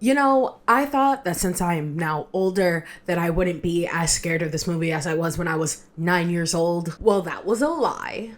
You know, I thought that since I am now older that I wouldn't be as scared of this movie as I was when I was 9 years old. Well, that was a lie.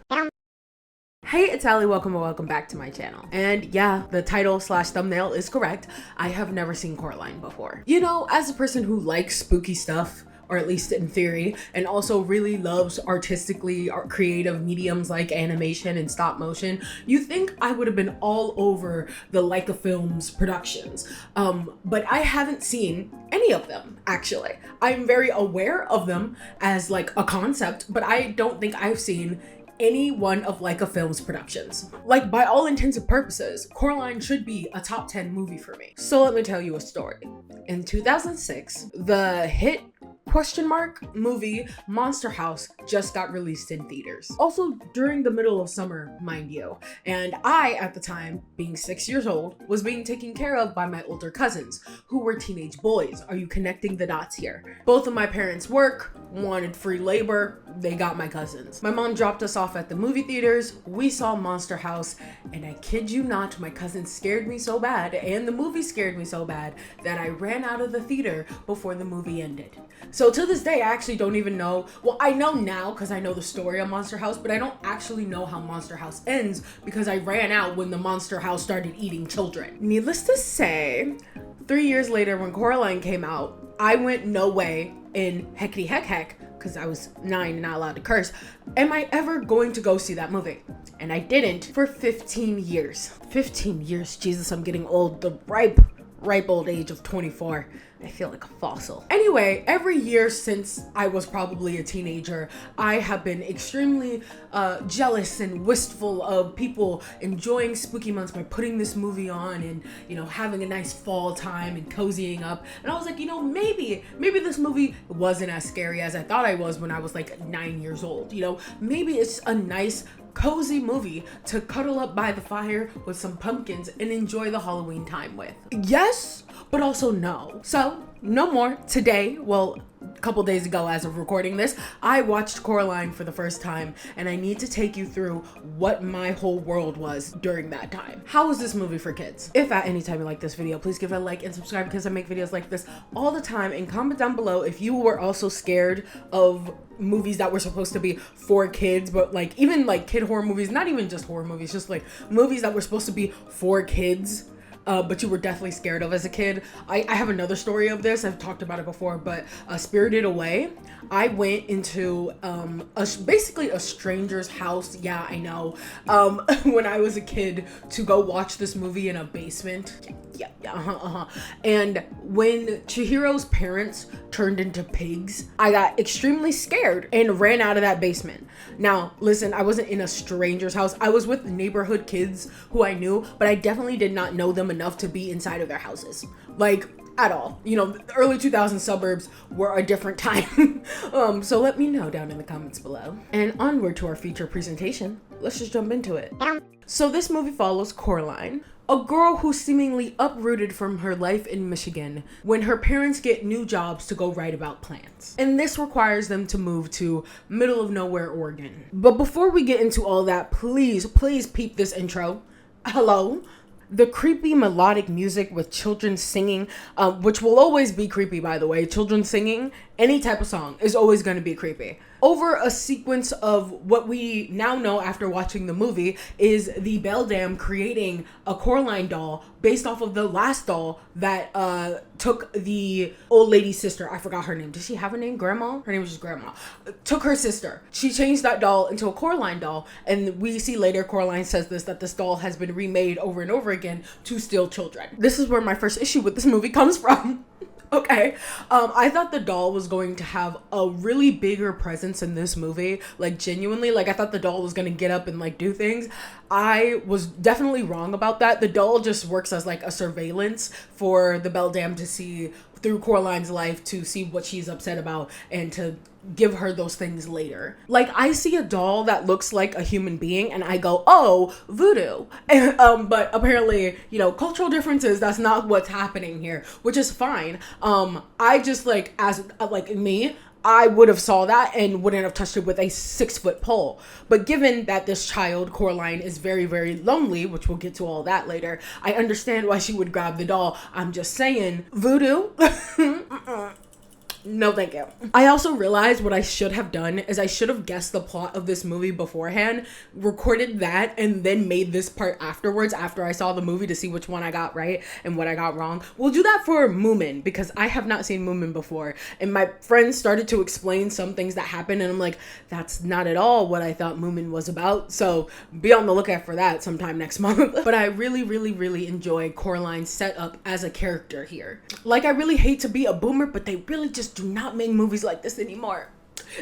Hey, it's Allie, welcome back to my channel. And yeah, the title slash thumbnail is correct. I have never seen Coraline before. You know, as a person who likes spooky stuff, or at least in theory, and also really loves artistically or creative mediums like animation and stop motion, you think I would have been all over the Leica Films productions. But I haven't seen any of them, actually. I'm very aware of them as like a concept, but I don't think I've seen any one of Leica Films productions. Like, by all intents and purposes, Coraline should be a top 10 movie for me. So let me tell you a story. In 2006, the hit movie Monster House just got released in theaters. Also during the middle of summer, mind you. And I, at the time, being 6 years old, was being taken care of by my older cousins, who were teenage boys. Are you connecting the dots here? Both of my parents work, wanted free labor, they got my cousins. My mom dropped us off at the movie theaters, we saw Monster House, and I kid you not, my cousins scared me so bad, and the movie scared me so bad, that I ran out of the theater before the movie ended. So to this day, I actually don't even know, well, I know now because I know the story of Monster House, but I don't actually know how Monster House ends because I ran out when the Monster House started eating children. Needless to say, 3 years later when Coraline came out, I went no way in heckity heck, because I was 9 and not allowed to curse, am I ever going to go see that movie? And I didn't for 15 years. 15 years, Jesus, I'm getting old. The ripe old age of 24. I feel like a fossil. Anyway, every year since I was probably a teenager, I have been extremely jealous and wistful of people enjoying spooky months by putting this movie on and, you know, having a nice fall time and cozying up. And I was like, you know, maybe this movie wasn't as scary as I thought I was when I was like 9 years old. You know, maybe it's a nice cozy movie to cuddle up by the fire with some pumpkins and enjoy the Halloween time with. Yes, but also no. So, no more. Today, well, a couple days ago as of recording this, I watched Coraline for the first time, and I need to take you through what my whole world was during that time. How was this movie for kids? If at any time you like this video, please give it a like and subscribe because I make videos like this all the time, and comment down below if you were also scared of movies that were supposed to be for kids, but like even like kid horror movies, not even just horror movies, just like movies that were supposed to be for kids, but you were definitely scared of as a kid. I have another story of this. I've talked about it before, but Spirited Away, I went into basically a stranger's house. Yeah, I know. When I was a kid to go watch this movie in a basement. Yeah. And when Chihiro's parents turned into pigs, I got extremely scared and ran out of that basement. Now, listen, I wasn't in a stranger's house. I was with neighborhood kids who I knew, but I definitely did not know them enough to be inside of their houses. Like, at all. You know, the early 2000s suburbs were a different time. So let me know down in the comments below. And onward to our feature presentation. Let's just jump into it. So this movie follows Coraline, a girl who's seemingly uprooted from her life in Michigan when her parents get new jobs to go write about plants. And this requires them to move to middle of nowhere, Oregon. But before we get into all that, please peep this intro. Hello. The creepy melodic music with children singing, which will always be creepy, by the way. Children singing, any type of song is always going to be creepy. Over a sequence of what we now know after watching the movie is the Beldam creating a Coraline doll based off of the last doll that took the old lady's sister. I forgot her name. Did she have a name? Grandma? Her name was just Grandma. Took her sister. She changed that doll into a Coraline doll, and we see later Coraline says that this doll has been remade over and over again to steal children. This is where my first issue with this movie comes from. Okay, I thought the doll was going to have a really bigger presence in this movie, like genuinely, like I thought the doll was gonna get up and like do things. I was definitely wrong about that. The doll just works as like a surveillance for the Beldam to see through Coraline's life, to see what she's upset about and to give her those things later. Like, I see a doll that looks like a human being and I go, oh, voodoo. But apparently, you know, cultural differences, that's not what's happening here, which is fine. I just like, as like me, I would have saw that and wouldn't have touched it with a 6-foot pole. But given that this child, Coraline, is very, very lonely, which we'll get to all that later, I understand why she would grab the doll. I'm just saying, voodoo? No, thank you. I also realized what I should have done is I should have guessed the plot of this movie beforehand, recorded that, and then made this part afterwards after I saw the movie to see which one I got right and what I got wrong. We'll do that for Moomin because I have not seen Moomin before. And my friends started to explain some things that happened and I'm like, that's not at all what I thought Moomin was about. So be on the lookout for that sometime next month. But I really, really, really enjoy Coraline's setup as a character here. Like, I really hate to be a boomer, but they really just do not make movies like this anymore.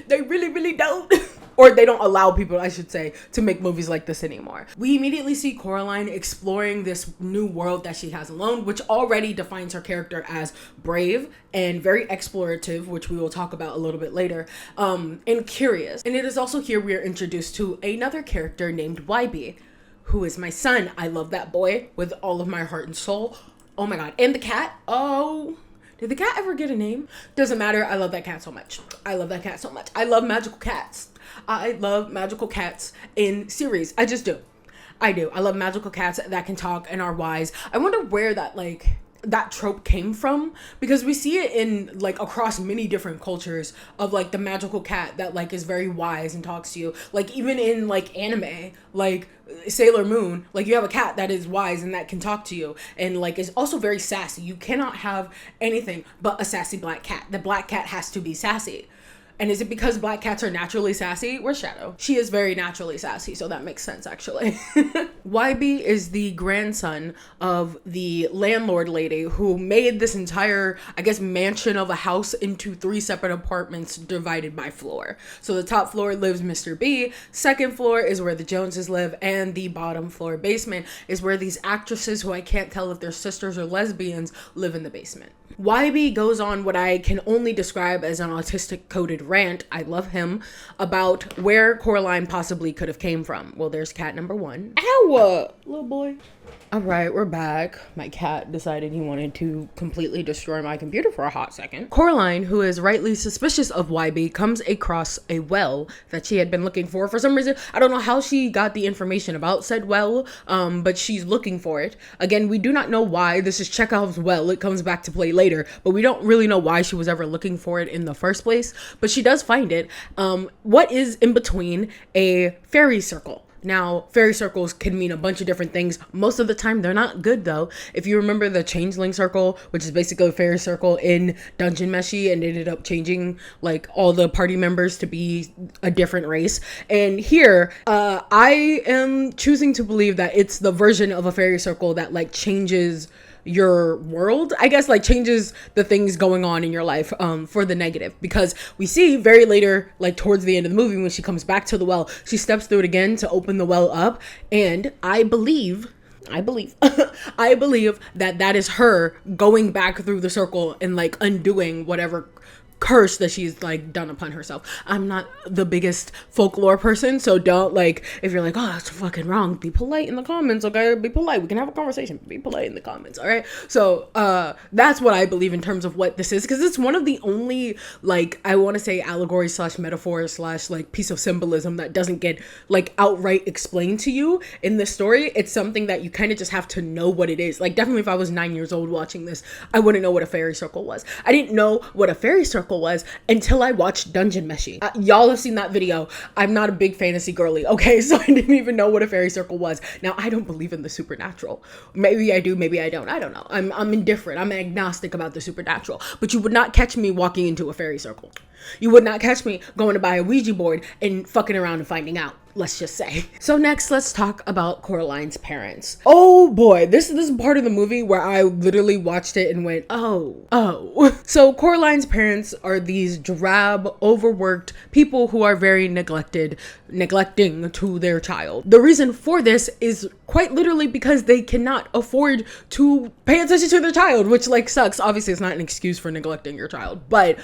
They really, really don't. Or they don't allow people, I should say, to make movies like this anymore. We immediately see Coraline exploring this new world that she has alone, which already defines her character as brave and very explorative, which we will talk about a little bit later, and curious. And it is also here we are introduced to another character named YB, who is my son. I love that boy with all of my heart and soul. Oh my God. And the cat. Oh, did the cat ever get a name? Doesn't matter. I love that cat so much. I love that cat so much. I love magical cats. I love magical cats in series. I just do. I do. I love magical cats that can talk and are wise. I wonder where that trope came from, because we see it in like across many different cultures of like the magical cat that like is very wise and talks to you. Like even in like anime, like Sailor Moon, like you have a cat that is wise and that can talk to you and like is also very sassy. You cannot have anything but a sassy black cat. The black cat has to be sassy. And is it because black cats are naturally sassy? Where's Shadow? She is very naturally sassy, so that makes sense, actually. YB is the grandson of the landlord lady who made this entire, I guess, mansion of a house into 3 separate apartments divided by floor. So the top floor lives Mr. B, second floor is where the Joneses live, and the bottom floor basement is where these actresses, who I can't tell if they're sisters or lesbians, live in the basement. YB goes on what I can only describe as an autistic coded rant, I love him, about where Coraline possibly could have came from. Well, there's cat number 1. Ow! Little boy. All right, we're back. My cat decided he wanted to completely destroy my computer for a hot second. Coraline, who is rightly suspicious of YB, comes across a well that she had been looking for some reason. I don't know how she got the information about said well, but she's looking for it. Again, we do not know why. This is Chekhov's well. It comes back to play later, but we don't really know why she was ever looking for it in the first place. But she does find it. What is in between a fairy circle? Now, fairy circles can mean a bunch of different things. Most of the time, they're not good, though. If you remember the changeling circle, which is basically a fairy circle in Dungeon Meshi, and ended up changing, like, all the party members to be a different race. And here, I am choosing to believe that it's the version of a fairy circle that, like, changes your world, I guess, like changes the things going on in your life for the negative, because we see very later, like towards the end of the movie, when she comes back to the well, she steps through it again to open the well up, and I believe I believe that is her going back through the circle and like undoing whatever curse that she's like done upon herself. I'm not the biggest folklore person, so don't, like, if you're like, oh, that's fucking wrong, be polite in the comments, okay? Be polite. We can have a conversation. Be polite in the comments, all right? So that's what I believe in terms of what this is, because it's one of the only, like, I want to say allegory slash metaphor slash like piece of symbolism that doesn't get like outright explained to you in this story. It's something that you kind of just have to know what it is. Like, definitely if I was 9 years old watching this, I wouldn't know what a fairy circle was. I didn't know what a fairy circle was until I watched Dungeon Meshi. Y'all have seen that video. I'm not a big fantasy girly, okay? So I didn't even know what a fairy circle was. Now, I don't believe in the supernatural. Maybe I do, maybe I don't. I don't know. I'm indifferent. I'm agnostic about the supernatural. But you would not catch me walking into a fairy circle. You would not catch me going to buy a Ouija board and fucking around and finding out. Let's just say. So next, let's talk about Coraline's parents. Oh boy, this is part of the movie where I literally watched it and went, oh. So Coraline's parents are these drab, overworked people who are very neglecting to their child. The reason for this is quite literally because they cannot afford to pay attention to their child, which like sucks. Obviously, it's not an excuse for neglecting your child, but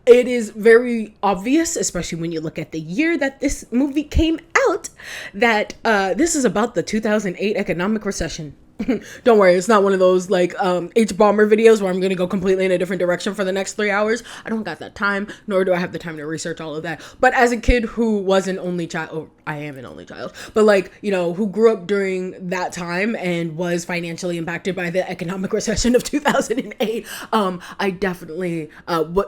it is very obvious, especially when you look at the year that this movie came out, that this is about the 2008 economic recession. Don't worry, it's not one of those like H-bomber videos where I'm gonna go completely in a different direction for the next 3 hours. I don't got that time, nor do I have the time to research all of that. But as a kid who was an only child, oh, I am an only child, but like, you know, who grew up during that time and was financially impacted by the economic recession of 2008, I definitely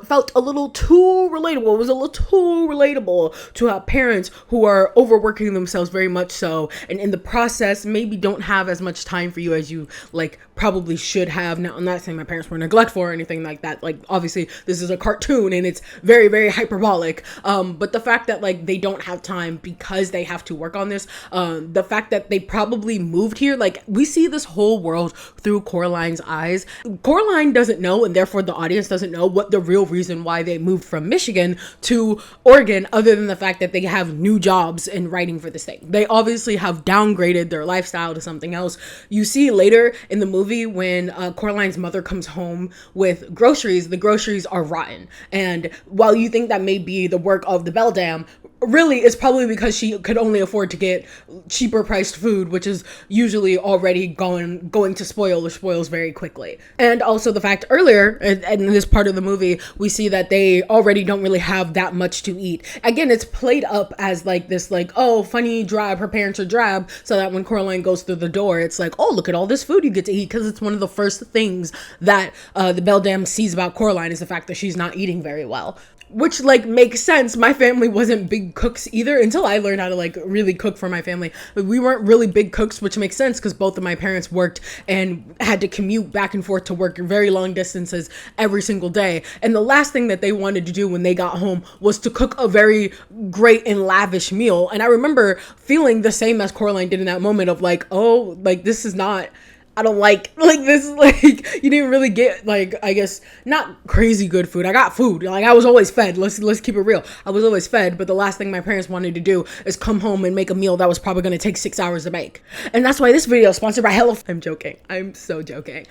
felt a little too relatable. It was a little too relatable to have parents who are overworking themselves very much so, and in the process maybe don't have as much time for you as you like probably should have. Now, I'm not saying my parents were neglectful or anything like that. Like, obviously this is a cartoon and it's very, very hyperbolic. But the fact that like they don't have time because they have to work on this, the fact that they probably moved here, like we see this whole world through Coraline's eyes. Coraline doesn't know, and therefore the audience doesn't know what the real reason why they moved from Michigan to Oregon, other than the fact that they have new jobs in writing for this thing. They obviously have downgraded their lifestyle to something else. You see later in the movie when Coraline's mother comes home with groceries, the groceries are rotten. And while you think that may be the work of the Beldam, really it's probably because she could only afford to get cheaper priced food, which is usually already going to spoil or spoils very quickly. And also the fact earlier in this part of the movie, we see that they already don't really have that much to eat. Again, it's played up as like this, like, oh, funny drab, her parents are drab, so that when Coraline goes through the door, it's like, oh, look at all this food you get to eat, because it's one of the first things that the Beldam sees about Coraline is the fact that she's not eating very well. Which like makes sense. My family wasn't big cooks either until I learned how to like really cook for my family. But we weren't really big cooks, which makes sense because both of my parents worked and had to commute back and forth to work very long distances every single day. And the last thing that they wanted to do when they got home was to cook a very great and lavish meal. And I remember feeling the same as Coraline did in that moment of like, oh, like this is not, I don't like this, like, you didn't really get, like, I guess, not crazy good food. I got food. Like, I was always fed. Let's keep it real. I was always fed, but the last thing my parents wanted to do is come home and make a meal that was probably going to take 6 hours to make. And that's why this video is sponsored by Hello. I'm joking. I'm so joking.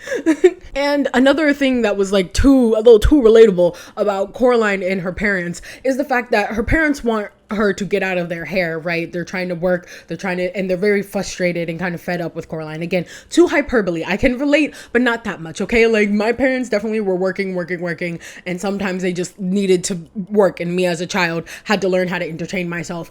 And another thing that was, like, a little too relatable about Coraline and her parents is the fact that her parents want her to get out of their hair, right? They're trying to work, and they're very frustrated and kind of fed up with Coraline. Again, too hyperbole. I can relate, but not that much, okay? Like, my parents definitely were working, and sometimes they just needed to work, and me as a child had to learn how to entertain myself.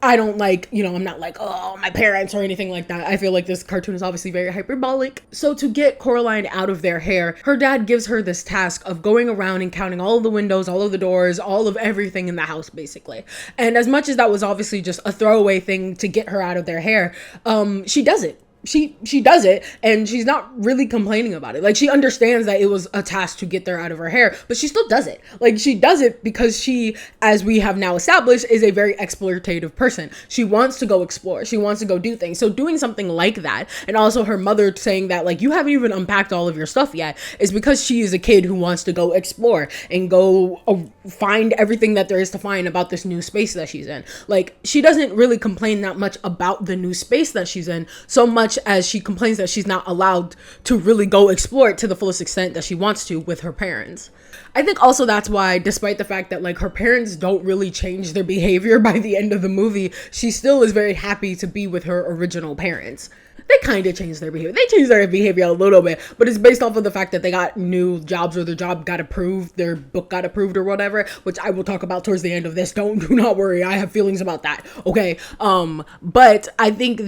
I don't like, I'm not like, oh, my parents or anything like that. I feel like this cartoon is obviously very hyperbolic. So to get Coraline out of their hair, her dad gives her this task of going around and counting all of the windows, all of the doors, all of everything in the house, basically. And as much as that was obviously just a throwaway thing to get her out of their hair, she does it. She does it, and she's not really complaining about it. Like, she understands that it was a task to get her out of her hair, but she still does it. Like, she does it because she, as we have now established, is a very exploitative person. She wants to go explore. She wants to go do things. So doing something like that, and also her mother saying that, like, you haven't even unpacked all of your stuff yet, is because she is a kid who wants to go explore and go find everything that there is to find about this new space that she's in. Like, she doesn't really complain that much about the new space that she's in, so much as she complains that she's not allowed to really go explore it to the fullest extent that she wants to with her parents. I think also that's why, despite the fact that like her parents don't really change their behavior by the end of the movie, she still is very happy to be with her original parents. They kind of changed their behavior. They changed their behavior a little bit, but it's based off of the fact that they got new jobs, or their job got approved, their book got approved or whatever, which I will talk about towards the end of this. Do not worry. I have feelings about that. Okay. But I think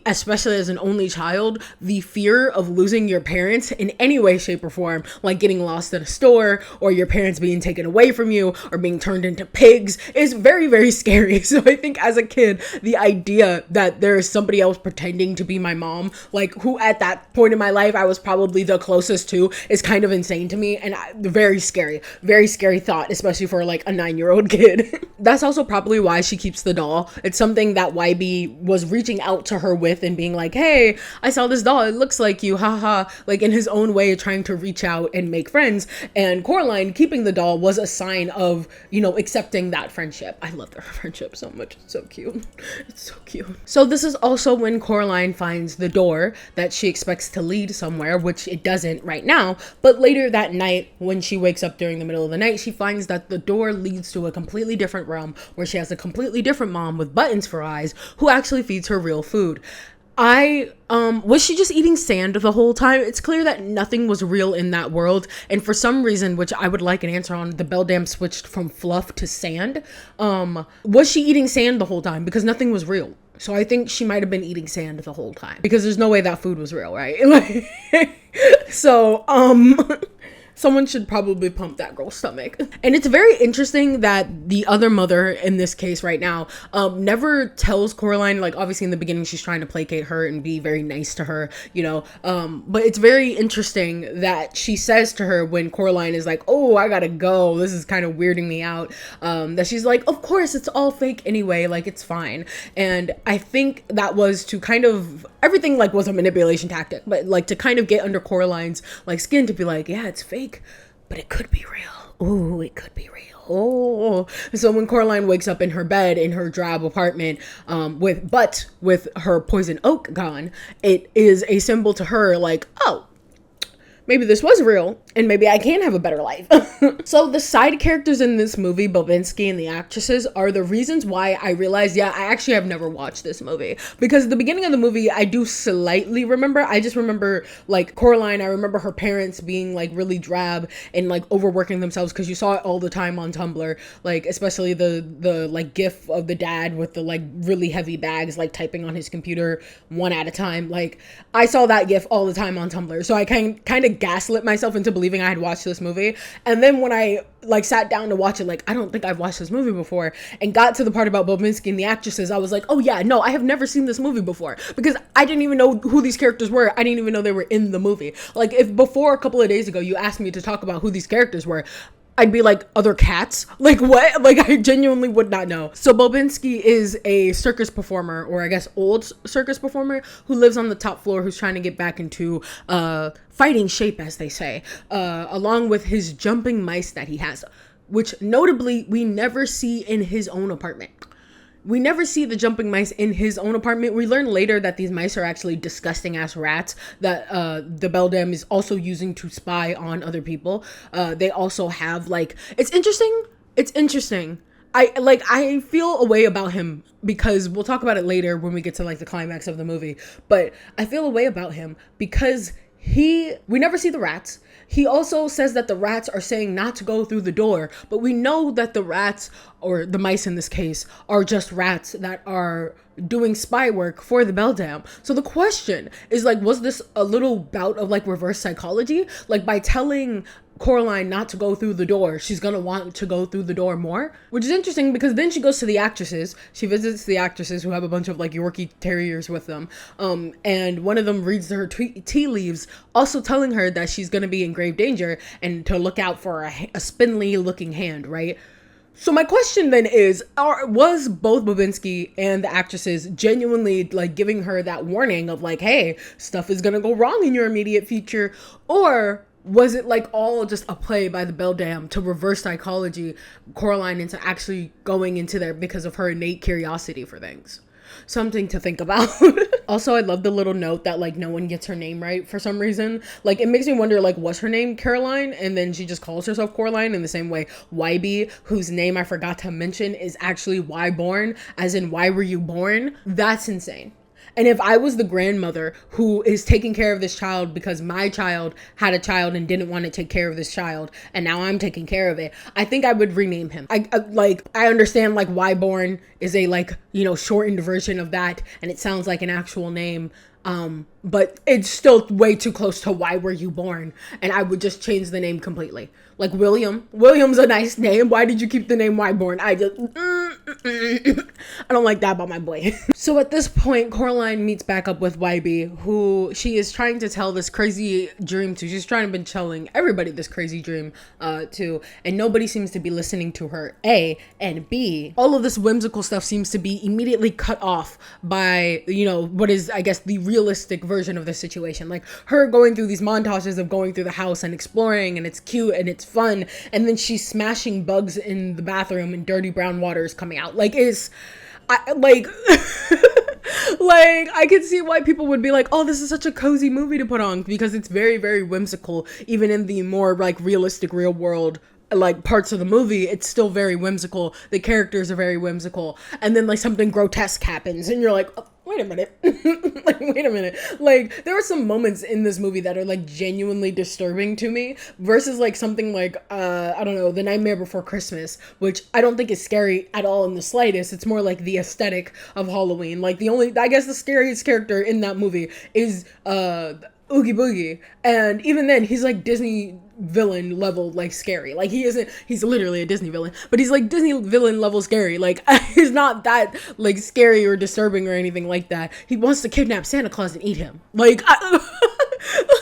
especially as an only child, the fear of losing your parents in any way, shape, or form, like getting lost in a store, or your parents being taken away from you, or being turned into pigs, is very, very scary. So I think as a kid, the idea that there is somebody else pretending to be my mom, like, who at that point in my life I was probably the closest to, is kind of insane to me, and very scary thought, especially for like a 9-year-old kid. That's also probably why she keeps the doll. It's something that YB was reaching out to her with and being like, hey, I saw this doll, it looks like you, haha, like in his own way trying to reach out and make friends. And Coraline keeping the doll was a sign of, accepting that friendship. I love their friendship so much. It's so cute. It's so cute. So this is also when Coraline finds the door that she expects to lead somewhere, which it doesn't right now, but later that night when she wakes up during the middle of the night, she finds that the door leads to a completely different realm where she has a completely different mom with buttons for eyes who actually feeds her real food. Was she just eating sand the whole time? It's clear that nothing was real in that world, and for some reason, which I would like an answer on, the beldam switched from fluff to sand. Was she eating sand the whole time? Because nothing was real. So I think she might have been eating sand the whole time, because there's no way that food was real, right? So, someone should probably pump that girl's stomach. And it's very interesting that the other mother in this case right now never tells Coraline, like obviously in the beginning she's trying to placate her and be very nice to her, you know, but it's very interesting that she says to her when Coraline is like, oh, I gotta go, this is kind of weirding me out, that she's like, of course it's all fake anyway, like it's fine. And I think that was to kind of, everything like was a manipulation tactic, but like to kind of get under Coraline's like skin, to be like, yeah, it's fake, but it could be real. Ooh, it could be real. Oh, so when Coraline wakes up in her bed in her drab apartment, with her poison oak gone, it is a symbol to her like, oh, maybe this was real, and maybe I can have a better life. So the side characters in this movie, Bobinski and the actresses, are the reasons why I realized, yeah, I actually have never watched this movie. Because at the beginning of the movie, I do slightly remember. I just remember, like, Coraline, I remember her parents being, like, really drab and, like, overworking themselves, because you saw it all the time on Tumblr. Like, especially the like, gif of the dad with the, like, really heavy bags, like, typing on his computer one at a time. Like, I saw that gif all the time on Tumblr. So I kind of gaslit myself into believing I had watched this movie. And then when I like sat down to watch it, like, I don't think I've watched this movie before, and got to the part about Bobinski and the actresses, I was like, oh yeah, no, I have never seen this movie before, because I didn't even know who these characters were. I didn't even know they were in the movie. Like, if before a couple of days ago you asked me to talk about who these characters were, I'd be like, other cats? Like, what? Like, I genuinely would not know. So Bobinski is a circus performer, or I guess old circus performer, who lives on the top floor, who's trying to get back into fighting shape, as they say, along with his jumping mice that he has, which notably we never see in his own apartment. We never see the jumping mice in his own apartment. We learn later that these mice are actually disgusting ass rats that the beldam is also using to spy on other people. They also have, like, it's interesting. I feel a way about him, because we'll talk about it later when we get to, like, the climax of the movie. But I feel a way about him because we never see the rats. He also says that the rats are saying not to go through the door, but we know that the rats, or the mice in this case, are just rats that are doing spy work for the beldam. So the question is, like, was this a little bout of, like, reverse psychology? Like, by telling Coraline not to go through the door, she's gonna want to go through the door more, which is interesting, because then she goes to the actresses. She visits the actresses, who have a bunch of, like, Yorkie terriers with them, and one of them reads her tea leaves, also telling her that she's gonna be in grave danger and to look out for a spindly looking hand, right? So my question then is, was both Bobinski and the actresses genuinely, like, giving her that warning of, like, hey, stuff is gonna go wrong in your immediate future, or was it, like, all just a play by the beldam to reverse psychology Coraline into actually going into there because of her innate curiosity for things? Something to think about. Also, I love the little note that, like, no one gets her name right for some reason. Like, it makes me wonder, like, was her name Caroline, and then she just calls herself Coraline, in the same way YB, whose name I forgot to mention, is actually why born, as in why were you born? That's insane. And if I was the grandmother who is taking care of this child because my child had a child and didn't want to take care of this child, and now I'm taking care of it, I think I would rename him. I understand, like, why born is a, like, you know, shortened version of that, and it sounds like an actual name. But it's still way too close to why were you born, and I would just change the name completely. Like William's a nice name. Why did you keep the name Wyborn? I don't like that about my boy. So at this point, Coraline meets back up with YB, who she is trying to tell this crazy dream to. She's trying to be telling everybody this crazy dream to, and nobody seems to be listening to her, A, and B, all of this whimsical stuff seems to be immediately cut off by, you know, what is, I guess, the realistic version of the situation. Like, her going through these montages of going through the house and exploring, and it's cute and it's fun, and then she's smashing bugs in the bathroom and dirty brown water is coming out. Like, like I could see why people would be like, oh, this is such a cozy movie to put on, because it's very, very whimsical. Even in the more, like, realistic real world, like, parts of the movie, it's still very whimsical. The characters are very whimsical, and then, like, something grotesque happens and you're like, wait a minute. Like, wait a minute. Like, there are some moments in this movie that are like genuinely disturbing to me versus like something like, I don't know, The Nightmare Before Christmas, which I don't think is scary at all in the slightest. It's more like the aesthetic of Halloween. Like, I guess the scariest character in that movie is, Oogie Boogie, and even then he's like Disney villain level like scary. Like, he's literally a Disney villain, but he's like Disney villain level scary. Like, he's not that like scary or disturbing or anything like that. He wants to kidnap Santa Claus and eat him. Like,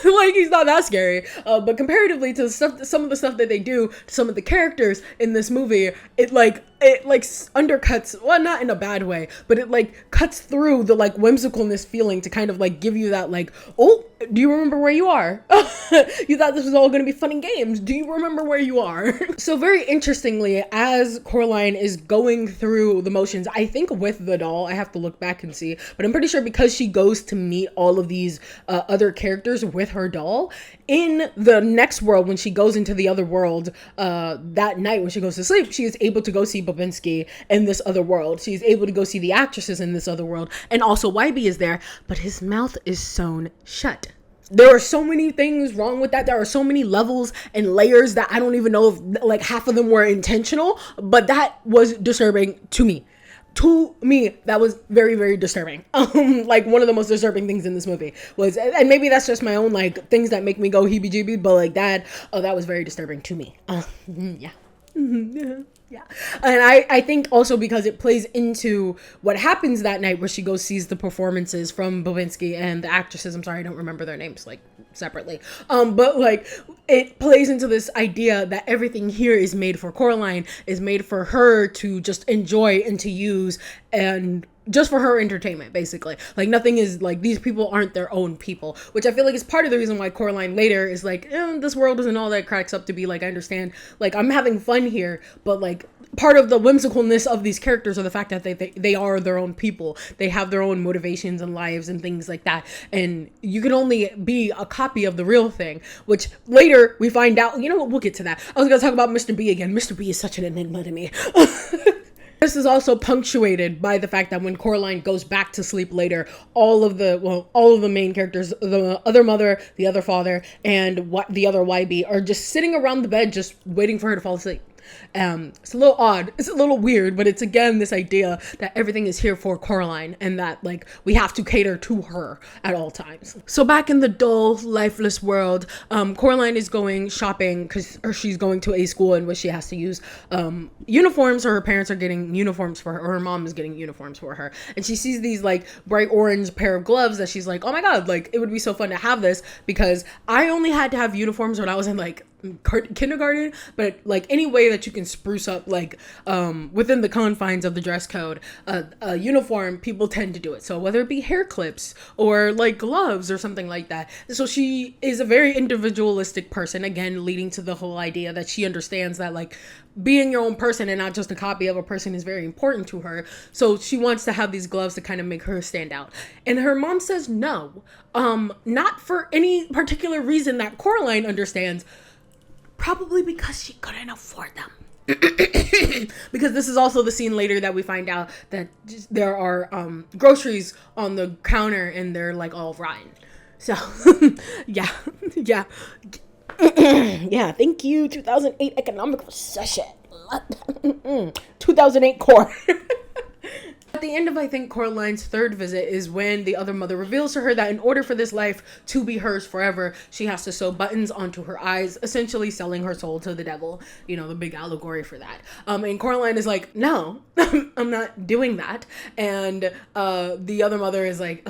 like, he's not that scary. But comparatively to some of the stuff that they do to some of the characters in this movie, it undercuts, well, not in a bad way, but it like cuts through the like whimsicalness feeling to kind of like give you that like, oh, do you remember where you are? You thought this was all going to be fun and games. Do you remember where you are? So very interestingly, as Coraline is going through the motions, I think with the doll, I have to look back and see, but I'm pretty sure because she goes to meet all of these other characters with her doll, in the next world, when she goes into the other world, that night when she goes to sleep, she is able to go see Babinski in this other world. She's able to go see the actresses in this other world. And also YB is there, but his mouth is sewn shut. There are so many things wrong with that. There are so many levels and layers that I don't even know if like half of them were intentional, but that was disturbing to me. To me, that was very, very disturbing. Like, one of the most disturbing things in this movie was, and maybe that's just my own like things that make me go heebie-jeebie, but like that was very disturbing to me. Yeah. Yeah. And I think also because it plays into what happens that night where she goes sees the performances from Babinski and the actresses. I'm sorry, I don't remember their names like separately. But like, it plays into this idea that everything here is made for Coraline, is made for her to just enjoy and to use, and just for her entertainment, basically. Like, nothing is like, these people aren't their own people, which I feel like is part of the reason why Coraline later is like, this world isn't all that it cracks up to be. Like, I understand, like, I'm having fun here, but like, part of the whimsicalness of these characters are the fact that they are their own people. They have their own motivations and lives and things like that. And you can only be a copy of the real thing, which later we find out, you know what, we'll get to that. I was going to talk about Mr. B again. Mr. B is such an enigma to me. This is also punctuated by the fact that when Coraline goes back to sleep later, all of the main characters, the other mother, the other father, and the other YB are just sitting around the bed just waiting for her to fall asleep. It's a little odd, it's a little weird, but it's again this idea that everything is here for Coraline and that like we have to cater to her at all times. So back in the dull, lifeless world, Coraline is going shopping because she's going to a school in which she has to use uniforms, or her parents are getting uniforms for her, or her mom is getting uniforms for her, and she sees these like bright orange pair of gloves that she's like, oh my god, like it would be so fun to have this, because I only had to have uniforms when I was in like kindergarten, but like any way that you can spruce up like within the confines of the dress code, a uniform, people tend to do it. So whether it be hair clips or like gloves or something like that. So she is a very individualistic person, again leading to the whole idea that she understands that like being your own person and not just a copy of a person is very important to her. So she wants to have these gloves to kind of make her stand out. And her mom says no, not for any particular reason that Coraline understands, probably because she couldn't afford them. Because this is also the scene later that we find out that there are groceries on the counter and they're like all rotten. So yeah. Yeah, thank you 2008 economic recession. 2008 core. At the end of, I think, Coraline's third visit is when the other mother reveals to her that in order for this life to be hers forever, she has to sew buttons onto her eyes, essentially selling her soul to the devil. You know, the big allegory for that. And Coraline is like, no, I'm not doing that. And the other mother is like,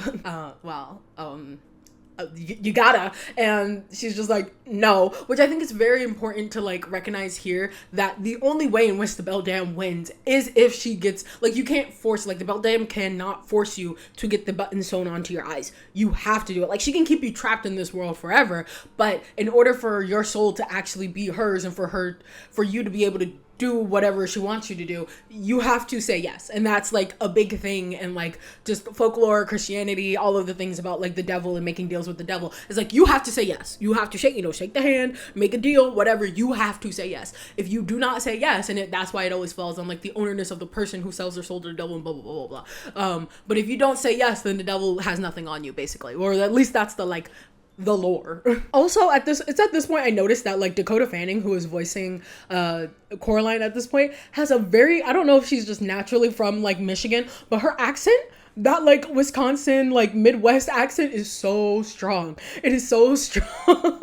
you gotta, and she's just like, no, which I think is very important to like recognize here, that the only way in which the beldam wins is if she gets, like, you can't force, like the beldam cannot force you to get the button sewn onto your eyes. You have to do it. Like, she can keep you trapped in this world forever, but in order for your soul to actually be hers and for you to be able to do whatever she wants you to do, you have to say yes. And that's like a big thing. And like just folklore, Christianity, all of the things about like the devil and making deals with the devil is like, you have to say yes. You have to shake the hand, make a deal, whatever. You have to say yes. If you do not say yes, and that's why it always falls on like the ownerness of the person who sells their soul to the devil and blah, blah, blah, blah, blah. But if you don't say yes, then the devil has nothing on you, basically. Or at least that's the like the lore. Also at this point I noticed that like Dakota Fanning, who is voicing Coraline at this point, has a very, I don't know if she's just naturally from like Michigan, but her accent, that like Wisconsin like Midwest accent, is so strong. It is so strong.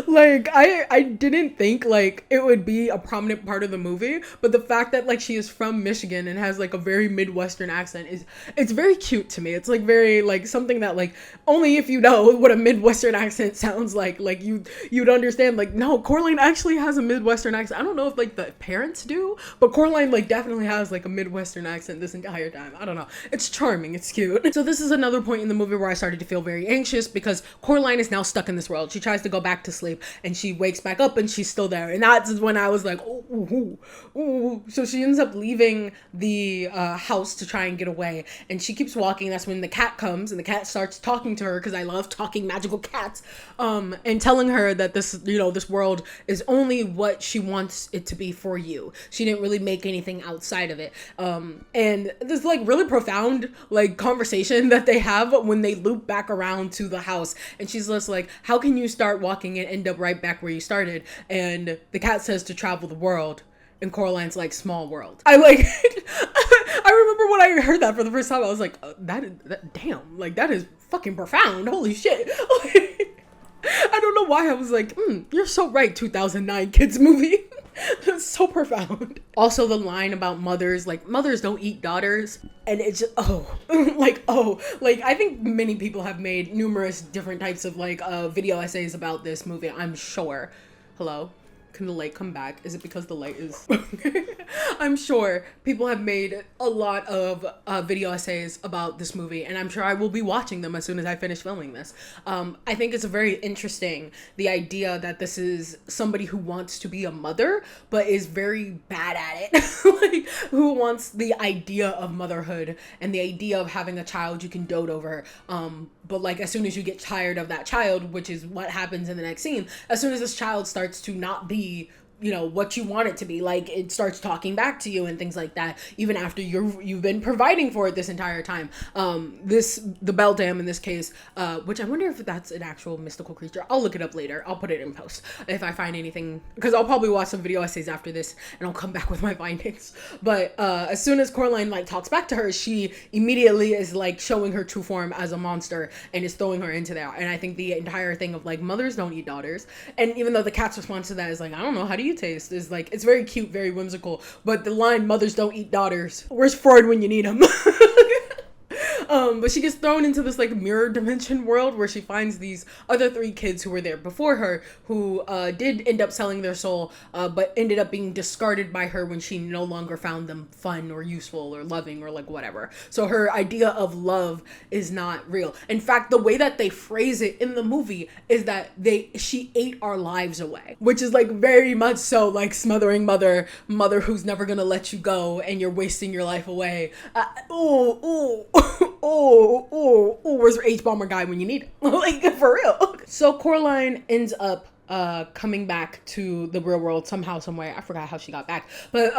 Like I didn't think like it would be a prominent part of the movie, but the fact that like she is from Michigan and has like a very Midwestern accent it's very cute to me. It's like very like something that like only if you know what a Midwestern accent sounds like you'd understand. Like, no, Coraline actually has a Midwestern accent. I don't know if like the parents do, but Coraline like definitely has like a Midwestern accent this entire time. I don't know. It's charming. It's cute. So this is another point in the movie where I started to feel very anxious because Coraline is now stuck in this world. She tries to go back to sleep and she wakes back up and she's still there, and that's when I was like, ooh. So she ends up leaving the house to try and get away, and she keeps walking. That's when the cat comes, and the cat starts talking to her, because I love talking magical cats, and telling her that this world is only what she wants it to be for you. She didn't really make anything outside of it. And this like really profound like conversation that they have when they loop back around to the house, and she's just like, how can you start walking and end up right back where you started? And the cat says to travel the world, and Coraline's like, small world. I like I remember when I heard that for the first time, I was like, damn, like that is fucking profound. Holy shit. I don't know why I was like, you're so right, 2009 kids movie. It's so profound. Also the line about mothers, like mothers don't eat daughters, and it's just, like I think many people have made numerous different types of like video essays about this movie, I'm sure. Hello? Can the light come back? Is it because the light is... I'm sure people have made a lot of video essays about this movie, and I'm sure I will be watching them as soon as I finish filming this. I think it's very interesting, the idea that this is somebody who wants to be a mother, but is very bad at it. Like, who wants the idea of motherhood and the idea of having a child you can dote over. But like, as soon as you get tired of that child, which is what happens in the next scene, as soon as this child starts to not be, you know, what you want it to be, like it starts talking back to you and things like that, even after you've been providing for it this entire time. The beldam in this case, which I wonder if that's an actual mystical creature. I'll look it up later. I'll put it in post if I find anything, because I'll probably watch some video essays after this and I'll come back with my findings. But as soon as Coraline like talks back to her, she immediately is like showing her true form as a monster and is throwing her into there. And I think the entire thing of like mothers don't eat daughters, and even though the cat's response to that is like, I don't know, how do you taste, is like, it's very cute, very whimsical, but the line mothers don't eat daughters, where's Freud when you need him? But she gets thrown into this like mirror dimension world where she finds these other 3 kids who were there before her, who did end up selling their soul, but ended up being discarded by her when she no longer found them fun or useful or loving or like whatever. So her idea of love is not real. In fact, the way that they phrase it in the movie is that she ate our lives away, which is like very much so like smothering mother who's never gonna let you go and you're wasting your life away. Where's your H-bomber guy when you need it? Like, for real. So Coraline ends up coming back to the real world somehow, some way. I forgot how she got back, but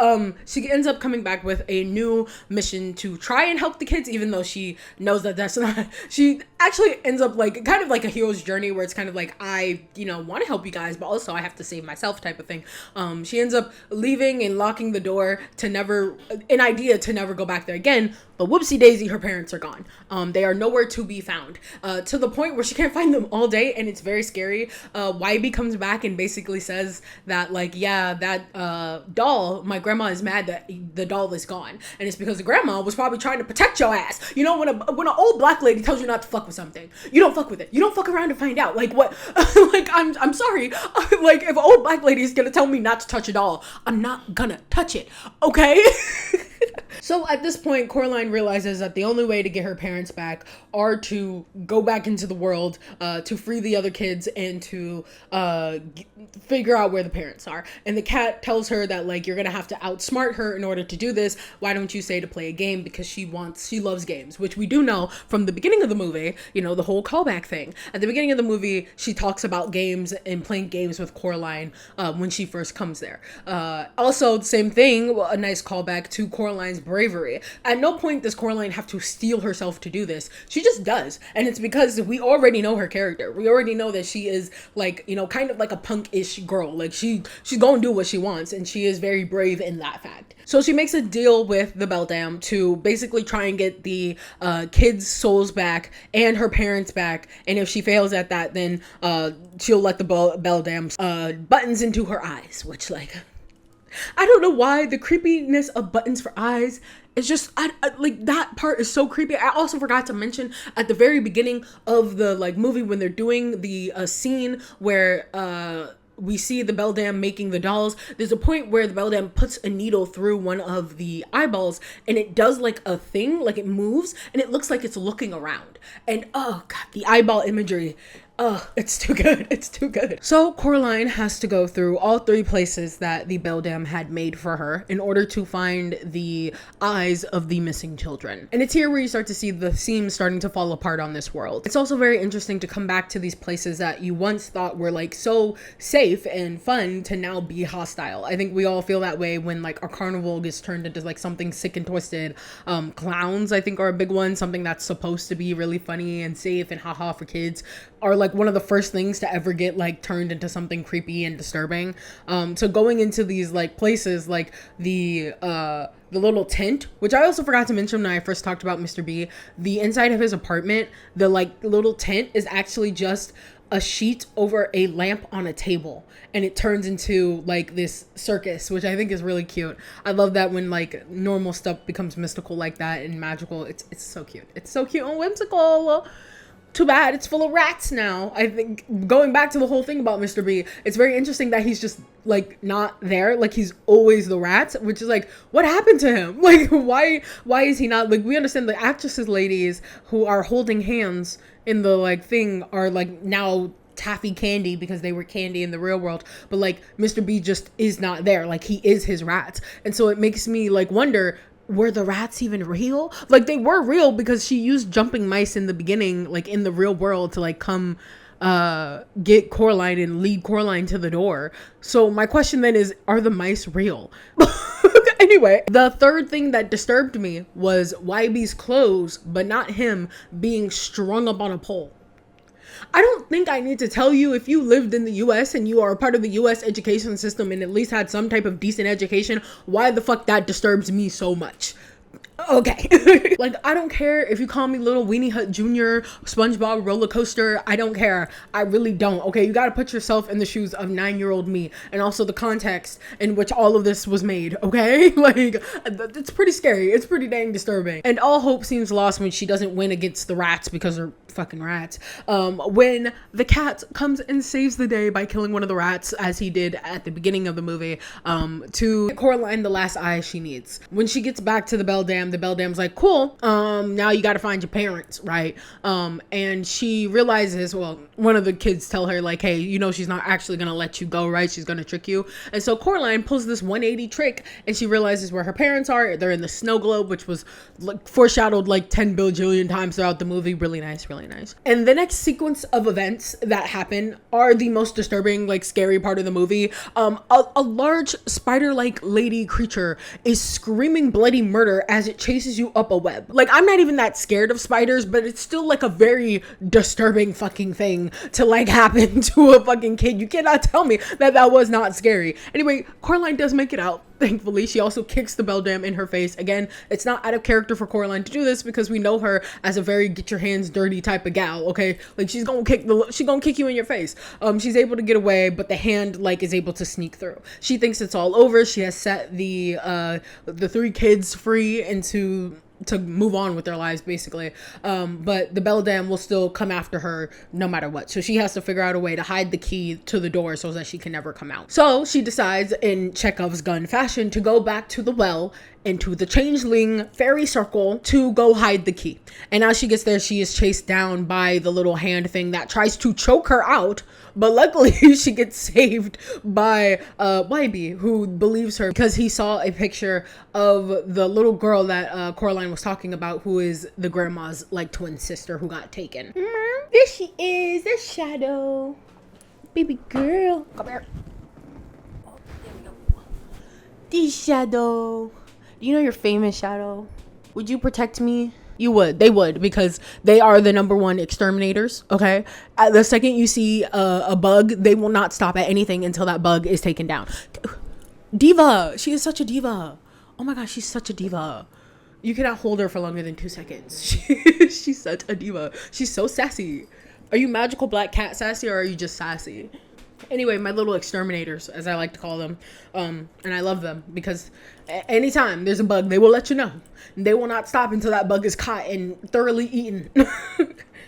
she ends up coming back with a new mission to try and help the kids, even though she knows that that's not. She actually ends up like kind of like a hero's journey where it's kind of like, I want to help you guys, but also I have to save myself type of thing. She ends up leaving and locking the door to never go back there again. But whoopsie daisy, her parents are gone. They are nowhere to be found, to the point where she can't find them all day, and it's very scary. YB comes back and basically says that like, yeah, that doll, my grandma is mad that the doll is gone, and it's because the grandma was probably trying to protect your ass. You know, when an old black lady tells you not to fuck with something, you don't fuck with it. You don't fuck around to find out. Like, what? Like, I'm sorry. Like, if an old black lady is gonna tell me not to touch a doll, I'm not gonna touch it. Okay. So at this point, Coraline realizes that the only way to get her parents back are to go back into the world, to free the other kids and to figure out where the parents are. And the cat tells her that, like, you're gonna have to outsmart her in order to do this. Why don't you say to play a game? Because she loves games, which we do know from the beginning of the movie, you know, the whole callback thing. At the beginning of the movie, she talks about games and playing games with Coraline when she first comes there. Also, same thing, a nice callback to Coraline's bravery. At no point does Coraline have to steel herself to do this. She just does. And it's because we already know her character. We already know that she is, like, you know, kind of like a punk-ish girl. Like, she's gonna do what she wants, and she is very brave in that fact. So she makes a deal with the Beldam to basically try and get the kids' souls back and her parents back. And if she fails at that, then she'll let the Beldam buttons into her eyes, which, like, I don't know why the creepiness of buttons for eyes is just, I like, that part is so creepy. I also forgot to mention at the very beginning of the, like, movie when they're doing the scene where we see the Beldam making the dolls. There's a point where the Beldam puts a needle through one of the eyeballs and it does like a thing, like it moves and it looks like it's looking around. And oh god, the eyeball imagery. Oh, it's too good. It's too good. So Coraline has to go through all 3 places that the Beldam had made for her in order to find the eyes of the missing children. And it's here where you start to see the seams starting to fall apart on this world. It's also very interesting to come back to these places that you once thought were, like, so safe and fun to now be hostile. I think we all feel that way when, like, our carnival gets turned into, like, something sick and twisted. Clowns, I think, are a big one. Something that's supposed to be really funny and safe and haha for kids are, like, one of the first things to ever get, like, turned into something creepy and disturbing. So going into these, like, places like the little tent, which I also forgot to mention when I first talked about Mr. B, the inside of his apartment, the, like, little tent is actually just a sheet over a lamp on a table, and it turns into, like, this circus, which I think is really cute. I love that when, like, normal stuff becomes mystical like that and magical. It's so cute. It's so cute and whimsical. Too bad it's full of rats now. I think going back to the whole thing about Mr. B, it's very interesting that he's just, like, not there. Like, he's always the rats, which is like, what happened to him? Like, why is he not, like, we understand the actresses ladies who are holding hands in the, like, thing are, like, now taffy candy because they were candy in the real world, but, like, Mr. B just is not there. Like, he is his rats. And so it makes me, like, wonder, were the rats even real? Like, they were real because she used jumping mice in the beginning, like, in the real world to, like, come get Coraline and lead Coraline to the door. So my question then is, are the mice real? Anyway, the third thing that disturbed me was YB's clothes, but not him, being strung up on a pole. I don't think I need to tell you, if you lived in the US and you are a part of the US education system and at least had some type of decent education, why the fuck that disturbs me so much. Okay. Like, I don't care if you call me Little Weenie Hut Jr., SpongeBob Roller Coaster. I don't care. I really don't. Okay, you gotta put yourself in the shoes of 9-year-old me, and also the context in which all of this was made. Okay, like, it's pretty scary. It's pretty dang disturbing. And all hope seems lost when she doesn't win against the rats because they're fucking rats. When the cat comes and saves the day by killing one of the rats, as he did at the beginning of the movie, to get Coraline the last eye she needs. When she gets back to the Beldam's like, cool, now you gotta find your parents, right? And she realizes, well, one of the kids tell her, like, hey, you know, she's not actually gonna let you go, right? She's gonna trick you. And so Coraline pulls this 180 trick, and she realizes where her parents are. They're in the snow globe, which was, like, foreshadowed like 10 bajillion times throughout the movie. Really nice, really nice. And the next sequence of events that happen are the most disturbing, like, scary part of the movie. A large spider-like lady creature is screaming bloody murder as it chases you up a web. Like, I'm not even that scared of spiders, but it's still, like, a very disturbing fucking thing to, like, happen to a fucking kid. You cannot tell me that that was not scary. Anyway, Coraline does make it out. Thankfully, she also kicks the Beldam in her face. Again, it's not out of character for Coraline to do this because we know her as a very get your hands dirty type of gal, okay? Like, she's gonna kick you in your face. She's able to get away, but the hand, like, is able to sneak through. She thinks it's all over. She has set the 3 kids free and to move on with their lives, basically. But the Beldam will still come after her no matter what. So she has to figure out a way to hide the key to the door so that she can never come out. So she decides, in Chekhov's gun fashion, to go back to the well into the changeling fairy circle to go hide the key. And as she gets there, she is chased down by the little hand thing that tries to choke her out. But luckily, she gets saved by YB, who believes her because he saw a picture of the little girl that Coraline was talking about, who is the grandma's like twin sister who got taken. There she is, there's Shadow. Baby girl. Come here. Oh, there we go. This Shadow. Do you know you're famous, Shadow? Would you protect me? You would. They would, because they are the #1 exterminators, okay? At the second you see a bug, they will not stop at anything until that bug is taken down. Diva! She is such a diva. Oh my gosh, she's such a diva. You cannot hold her for longer than 2 seconds. She's such a diva. She's so sassy. Are you magical black cat sassy, or are you just sassy? Anyway, my little exterminators, as I like to call them, and I love them because anytime there's a bug, they will let you know. They will not stop until that bug is caught and thoroughly eaten.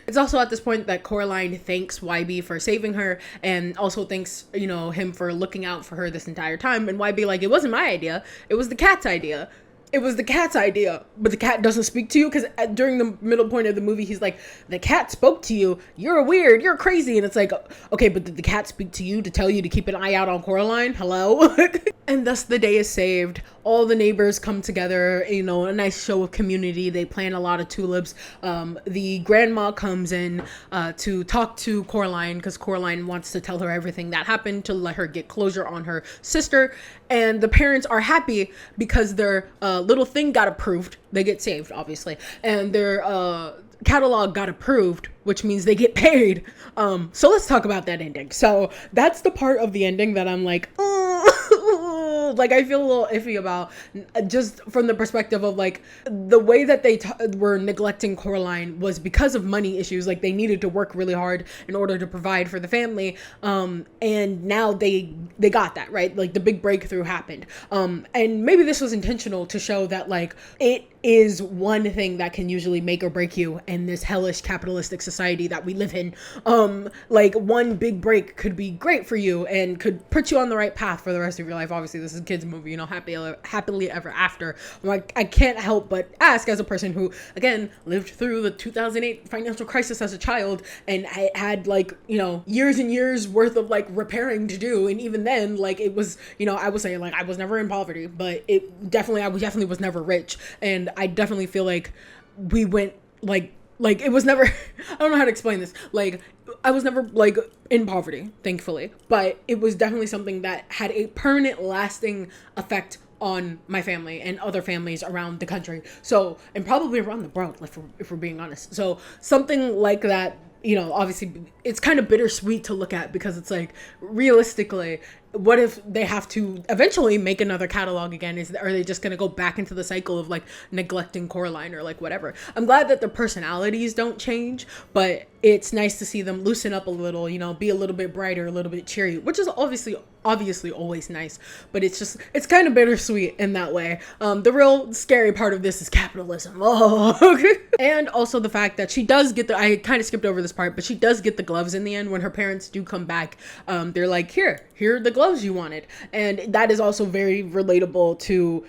It's also at this point that Coraline thanks YB for saving her, and also thanks, you know, him for looking out for her this entire time. And YB like, it wasn't my idea, it was the cat's idea. It was the cat's idea, but the cat doesn't speak to you, because during the middle point of the movie, he's like, the cat spoke to you. You're weird. You're crazy. And it's like, okay, but did the cat speak to you to tell you to keep an eye out on Coraline? Hello? And thus the day is saved. All the neighbors come together, you know, a nice show of community. They plant a lot of tulips. The grandma comes in to talk to Coraline, because Coraline wants to tell her everything that happened, to let her get closure on her sister. And the parents are happy because their little thing got approved. They get saved, obviously. And their catalog got approved, which means they get paid. So let's talk about that ending. So that's the part of the ending that I'm like, like I feel a little iffy about, just from the perspective of like the way that they were neglecting Coraline was because of money issues. Like they needed to work really hard in order to provide for the family, and now they got that, right? Like the big breakthrough happened, and maybe this was intentional to show that like it is one thing that can usually make or break you in this hellish capitalistic society that we live in. Like one big break could be great for you and could put you on the right path for the rest of your life. Obviously this is a kids movie, you know, happily ever after. Like I can't help but ask, as a person who again lived through the 2008 financial crisis as a child, and I had like, you know, years and years worth of like repairing to do, and even then like it was, you know, I would say like I was never in poverty, but I definitely was never rich. And I definitely feel like we went like it was never I don't know how to explain this. Like I was never like in poverty, thankfully, but it was definitely something that had a permanent lasting effect on my family and other families around the country. So, and probably around the world, if we're being honest. So something like that, you know, obviously it's kind of bittersweet to look at, because it's like, realistically, what if they have to eventually make another catalog again? Are they just going to go back into the cycle of like neglecting Coraline or like whatever? I'm glad that the personalities don't change, but it's nice to see them loosen up a little, you know, be a little bit brighter, a little bit cheery, which is obviously always nice, but it's kind of bittersweet in that way. The real scary part of this is capitalism. Oh, and also the fact that she does get I kind of skipped over this part, but she does get the gloves in the end when her parents do come back. They're like, here are the gloves you wanted. And that is also very relatable to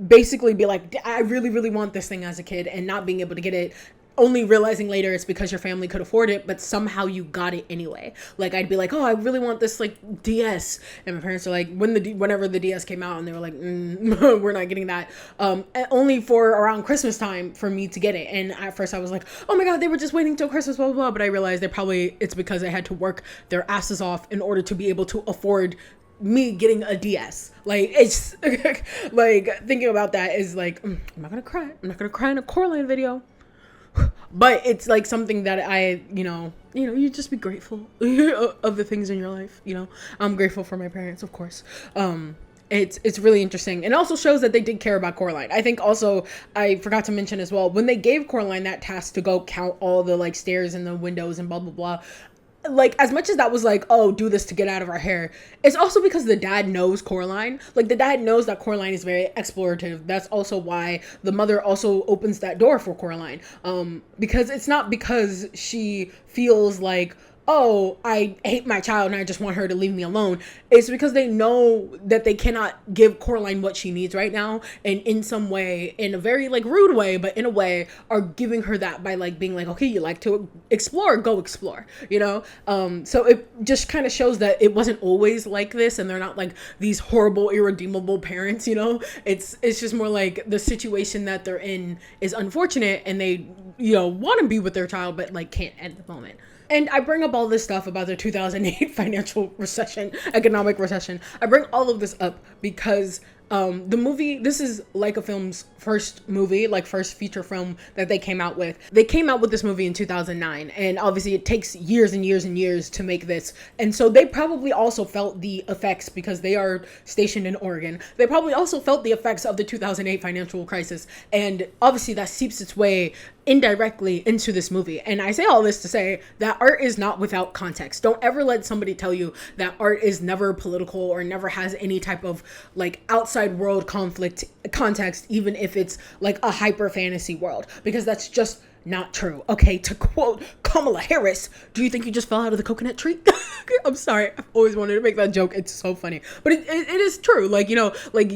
basically be like, I really want this thing as a kid, and not being able to get it, only realizing later it's because your family could afford it, but somehow you got it anyway. Like I'd be like, oh, I really want this like DS, and my parents are like, whenever the DS came out, and they were like, we're not getting that, only for around Christmas time for me to get it. And at first I was like, oh my god, they were just waiting till Christmas, blah blah blah. But I realized it's because they had to work their asses off in order to be able to afford me getting a DS. Like it's like thinking about that is like, I'm not gonna cry in a Coraline video. But it's like something that I, you know, you just be grateful of the things in your life, you know. I'm grateful for my parents, of course. It's really interesting, and also shows that they did care about Coraline. I think also, I forgot to mention as well, when they gave Coraline that task to go count all the like stairs and the windows and blah blah blah, like as much as that was like, oh, do this to get out of our hair, it's also because the dad knows Coraline. Like the dad knows that Coraline is very explorative. That's also why the mother also opens that door for Coraline, because it's not because she feels like, oh, I hate my child and I just want her to leave me alone. It's because they know that they cannot give Coraline what she needs right now, and in some way, in a very like rude way, but in a way, are giving her that by like being like, okay, you like to explore, go explore, you know. So it just kind of shows that it wasn't always like this, and they're not like these horrible, irredeemable parents, you know. It's just more like the situation that they're in is unfortunate, and they, you know, want to be with their child, but like can't at the moment. And I bring up all this stuff about the 2008 financial recession, economic recession. I bring all of this up because the movie, this is Leica Films' first movie, like first feature film that they came out with. They came out with this movie in 2009, and obviously it takes years and years and years to make this. And so they probably also felt the effects, because they are stationed in Oregon. They probably also felt the effects of the 2008 financial crisis. And obviously that seeps its way indirectly into this movie. And I say all this to say that art is not without context. Don't ever let somebody tell you that art is never political or never has any type of like outside world conflict context, even if it's like a hyper fantasy world, because that's just not true. Okay, to quote Kamala Harris, do you think you just fell out of the coconut tree? I'm sorry, I've always wanted to make that joke. It's so funny, but it is true. Like, you know, like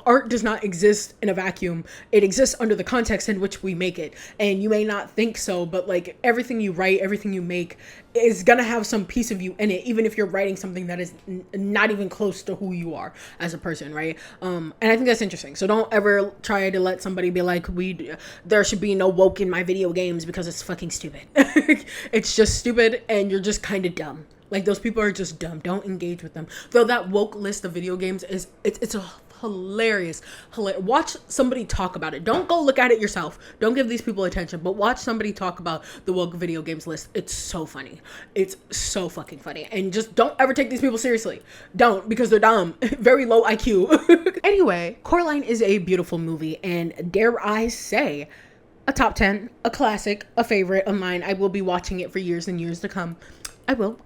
art does not exist in a vacuum. It exists under the context in which we make it. And you may not think so, but like everything you write, everything you make is gonna have some piece of you in it, even if you're writing something that is not even close to who you are as a person, right? And I think that's interesting. So don't ever try to let somebody be like, there should be no woke in my video games, because it's fucking stupid. It's just stupid, and you're just kind of dumb. Like, those people are just dumb. Don't engage with them. Though that woke list of video games is, it's a hilarious. Watch somebody talk about it. Don't go look at it yourself. Don't give these people attention, but watch somebody talk about the woke video games list. It's so funny. It's so fucking funny. And just don't ever take these people seriously. Don't, because they're dumb. Very low IQ. Anyway, Coraline is a beautiful movie, and dare I say, a top 10, a classic, a favorite of mine. I will be watching it for years and years to come. I will.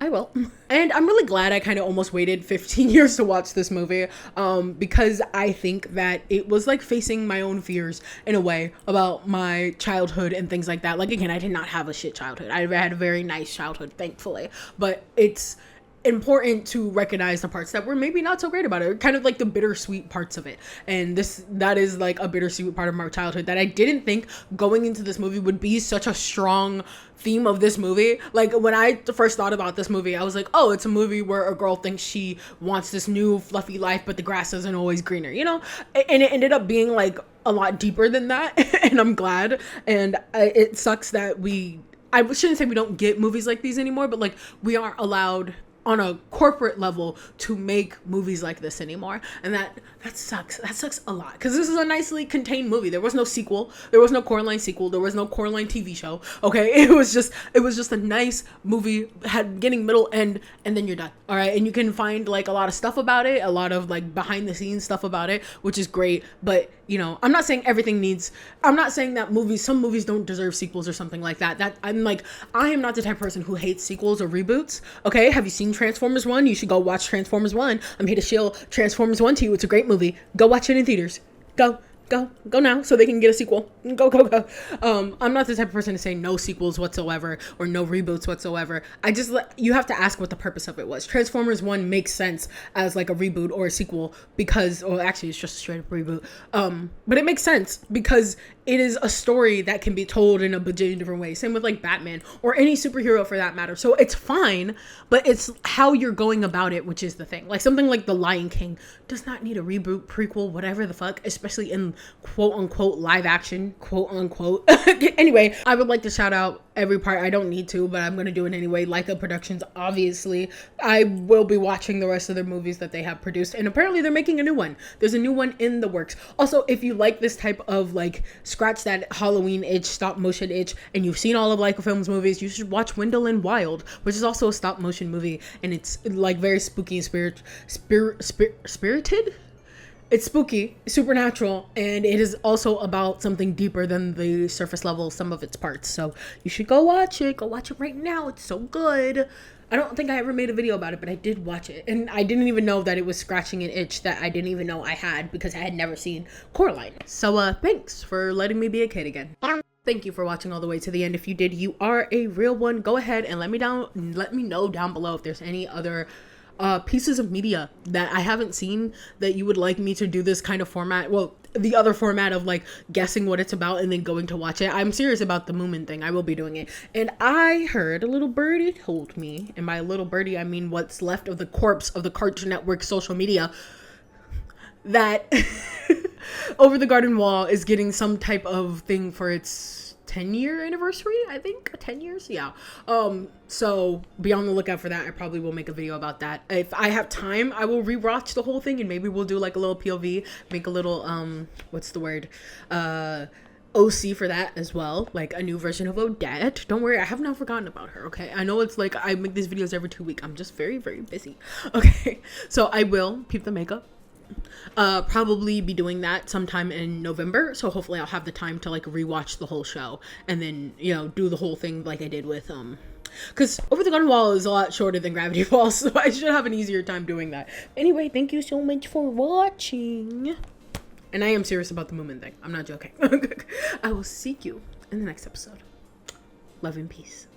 And I'm really glad I kind of almost waited 15 years to watch this movie, because I think that it was like facing my own fears in a way about my childhood and things like that. Like, again, I did not have a shit childhood. I had a very nice childhood, thankfully, but it's important to recognize the parts that were maybe not so great about it, kind of like the bittersweet parts of it. And that is like a bittersweet part of my childhood that I didn't think going into this movie would be such a strong theme of this movie. Like, when I first thought about this movie, I was like, oh, it's a movie where a girl thinks she wants this new fluffy life, but the grass isn't always greener, you know? And it ended up being like a lot deeper than that. And I'm glad. And it sucks that I shouldn't say we don't get movies like these anymore, but like, we aren't allowed on a corporate level to make movies like this anymore. And that sucks. That sucks a lot, because this is a nicely contained movie. There was no sequel. There was no Coraline sequel. There was no Coraline TV show. Okay, it was just a nice movie, had beginning, middle, end, and then you're done. All right, and you can find like a lot of stuff about it, a lot of like behind the scenes stuff about it, which is great. But you know, I'm not saying I'm not saying that some movies don't deserve sequels or something like that. I am not the type of person who hates sequels or reboots. Okay, have you seen Transformers 1? You should go watch Transformers 1. I'm here to shill Transformers 1 to you. It's a great movie. Go watch it in theaters. Go now, so they can get a sequel. Go. I'm not the type of person to say no sequels whatsoever or no reboots whatsoever. You have to ask what the purpose of it was. Transformers 1 makes sense as like a reboot or a sequel because, well, actually it's just a straight up reboot. But it makes sense because it is a story that can be told in a bajillion different ways. Same with like Batman or any superhero for that matter. So it's fine, but it's how you're going about it, which is the thing. Like something like The Lion King does not need a reboot, prequel, whatever the fuck, especially in quote unquote live action, quote unquote. Anyway, I would like to shout out every part. I don't need to, but I'm going to do it anyway. Leica Productions, obviously. I will be watching the rest of their movies that they have produced, and apparently they're making a new one. There's a new one in the works. Also, if you like this type of like scratch that Halloween itch, stop motion itch, and you've seen all of Leica Films movies, you should watch Wendell and Wild, which is also a stop motion movie, and it's like very spooky and spirited. It's spooky, supernatural, and it is also about something deeper than the surface level, some of its parts. So you should go watch it. Go watch it right now. It's so good. I don't think I ever made a video about it, but I did watch it. And I didn't even know that it was scratching an itch that I didn't even know I had because I had never seen Coraline. So thanks for letting me be a kid again. Thank you for watching all the way to the end. If you did, you are a real one. Go ahead and let me know down below if there's any other pieces of media that I haven't seen that you would like me to do this kind of format. Well, the other format of like guessing what it's about and then going to watch it. I'm serious about the Moomin thing. I will be doing it. And I heard a little birdie told me, and by little birdie I mean what's left of the corpse of the Cartoon Network social media, that Over the Garden Wall is getting some type of thing for its 10-year anniversary, I think. 10 years, yeah. So be on the lookout for that. I probably will make a video about that. If I have time, I will rewatch the whole thing, and maybe we'll do like a little POV, make a little what's the word, OC for that as well, like a new version of Odette. Don't worry, I have not forgotten about her. Okay, I know it's like I make these videos every 2 weeks. I'm just very busy. Okay, so I will peep the makeup. Probably be doing that sometime in November, so hopefully I'll have the time to like rewatch the whole show and then, you know, do the whole thing like I did with because Over the Garden Wall is a lot shorter than Gravity Falls, so I should have an easier time doing that. Anyway, thank you so much for watching, and I am serious about the Moomin thing. I'm not joking. I will see you in the next episode. Love and peace.